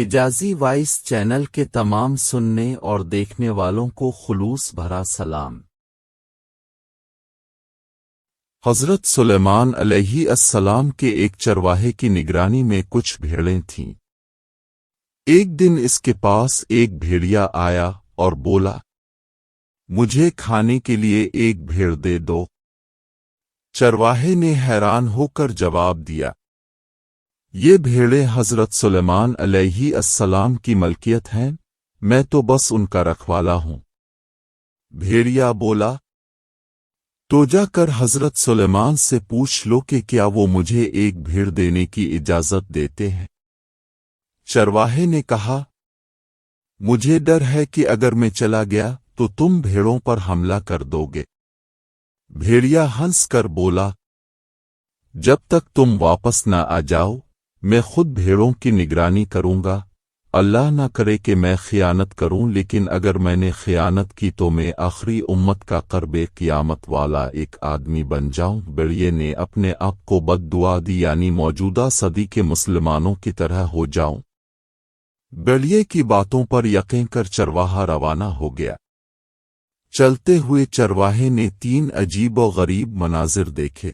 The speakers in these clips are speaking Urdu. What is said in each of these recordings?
حجازی وائس چینل کے تمام سننے اور دیکھنے والوں کو خلوص بھرا سلام۔ حضرت سلیمان علیہ السلام کے ایک چرواہے کی نگرانی میں کچھ بھیڑیں تھیں۔ ایک دن اس کے پاس ایک بھیڑیا آیا اور بولا، مجھے کھانے کے لیے ایک بھیڑ دے دو۔ چرواہے نے حیران ہو کر جواب دیا، یہ بھیڑیں حضرت سلیمان علیہ السلام کی ملکیت ہیں، میں تو بس ان کا رکھوالا ہوں۔ بھیڑیا بولا، تو جا کر حضرت سلیمان سے پوچھ لو کہ کیا وہ مجھے ایک بھیڑ دینے کی اجازت دیتے ہیں۔ چرواہے نے کہا، مجھے ڈر ہے کہ اگر میں چلا گیا تو تم بھیڑوں پر حملہ کر دو گے۔ بھیڑیا ہنس کر بولا، جب تک تم واپس نہ آ جاؤ میں خود بھیڑوں کی نگرانی کروں گا۔ اللہ نہ کرے کہ میں خیانت کروں، لیکن اگر میں نے خیانت کی تو میں آخری امت کا قرب قیامت والا ایک آدمی بن جاؤں۔ بھیڑیے نے اپنے آپ کو بد دعا دی، یعنی موجودہ صدی کے مسلمانوں کی طرح ہو جاؤں۔ بھیڑیے کی باتوں پر یقین کر چرواہا روانہ ہو گیا۔ چلتے ہوئے چرواہے نے 3 عجیب و غریب مناظر دیکھے۔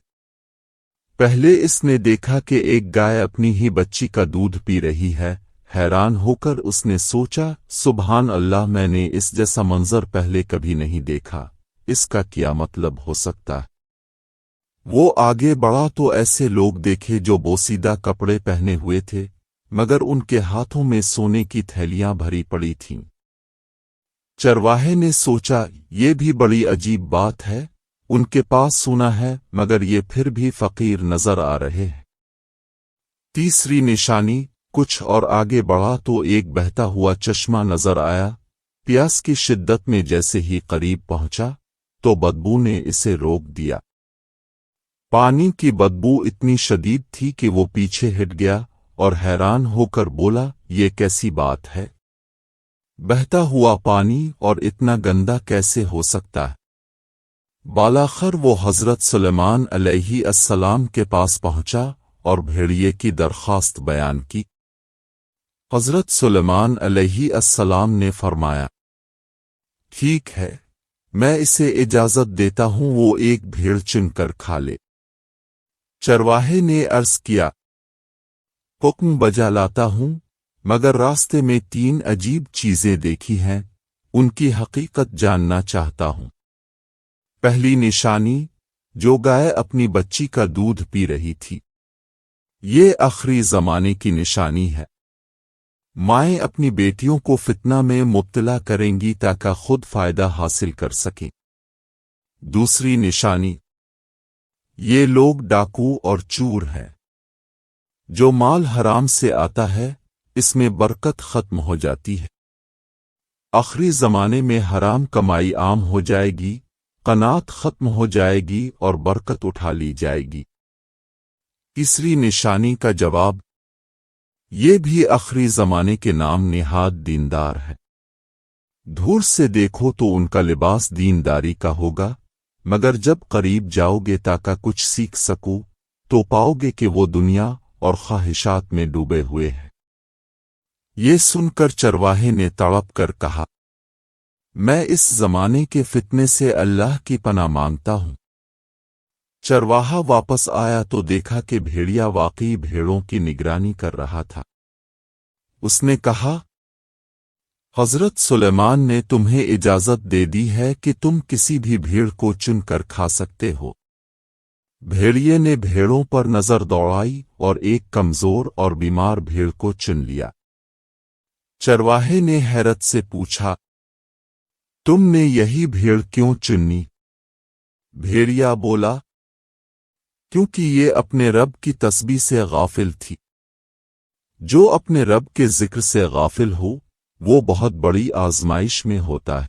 پہلے اس نے دیکھا کہ ایک گائے اپنی ہی بچی کا دودھ پی رہی ہے۔ حیران ہو کر اس نے سوچا، سبحان اللہ، میں نے اس جیسا منظر پہلے کبھی نہیں دیکھا، اس کا کیا مطلب ہو سکتا ہے؟ وہ آگے بڑھا تو ایسے لوگ دیکھے جو بوسیدہ کپڑے پہنے ہوئے تھے، مگر ان کے ہاتھوں میں سونے کی تھیلیاں بھری پڑی تھیں۔ چرواہے نے سوچا، یہ بھی بڑی عجیب بات ہے، ان کے پاس سونا ہے مگر یہ پھر بھی فقیر نظر آ رہے ہیں۔ تیسری نشانی، کچھ اور آگے بڑھا تو ایک بہتا ہوا چشمہ نظر آیا۔ پیاس کی شدت میں جیسے ہی قریب پہنچا تو بدبو نے اسے روک دیا۔ پانی کی بدبو اتنی شدید تھی کہ وہ پیچھے ہٹ گیا اور حیران ہو کر بولا، یہ کیسی بات ہے؟ بہتا ہوا پانی اور اتنا گندا کیسے ہو سکتا ہے؟ بالاخر وہ حضرت سلیمان علیہ السلام کے پاس پہنچا اور بھیڑیے کی درخواست بیان کی۔ حضرت سلیمان علیہ السلام نے فرمایا، ٹھیک ہے، میں اسے اجازت دیتا ہوں وہ ایک بھیڑ چن کر کھا لے۔ چرواہے نے عرض کیا، حکم بجا لاتا ہوں، مگر راستے میں 3 عجیب چیزیں دیکھی ہیں، ان کی حقیقت جاننا چاہتا ہوں۔ پہلی نشانی، جو گائے اپنی بچی کا دودھ پی رہی تھی، یہ آخری زمانے کی نشانی ہے۔ مائیں اپنی بیٹیوں کو فتنہ میں مبتلا کریں گی تاکہ خود فائدہ حاصل کر سکیں۔ دوسری نشانی، یہ لوگ ڈاکو اور چور ہیں۔ جو مال حرام سے آتا ہے اس میں برکت ختم ہو جاتی ہے۔ آخری زمانے میں حرام کمائی عام ہو جائے گی، قناعت ختم ہو جائے گی اور برکت اٹھا لی جائے گی۔ تیسری نشانی کا جواب، یہ بھی آخری زمانے کے نام نہاد دیندار ہے۔ دور سے دیکھو تو ان کا لباس دینداری کا ہوگا، مگر جب قریب جاؤ گے تاکہ کچھ سیکھ سکو تو پاؤ گے کہ وہ دنیا اور خواہشات میں ڈوبے ہوئے ہیں۔ یہ سن کر چرواہے نے تڑپ کر کہا، میں اس زمانے کے فتنے سے اللہ کی پناہ مانگتا ہوں۔ چرواہا واپس آیا تو دیکھا کہ بھیڑیا واقعی بھیڑوں کی نگرانی کر رہا تھا۔ اس نے کہا، حضرت سلیمان نے تمہیں اجازت دے دی ہے کہ تم کسی بھی بھیڑ کو چن کر کھا سکتے ہو۔ بھیڑیے نے بھیڑوں پر نظر دوڑائی اور ایک کمزور اور بیمار بھیڑ کو چن لیا۔ چرواہے نے حیرت سے پوچھا، تم نے یہی بھیڑ کیوں چنی؟ بھیڑیا بولا، کیونکہ یہ اپنے رب کی تسبیح سے غافل تھی۔ جو اپنے رب کے ذکر سے غافل ہو وہ بہت بڑی آزمائش میں ہوتا ہے۔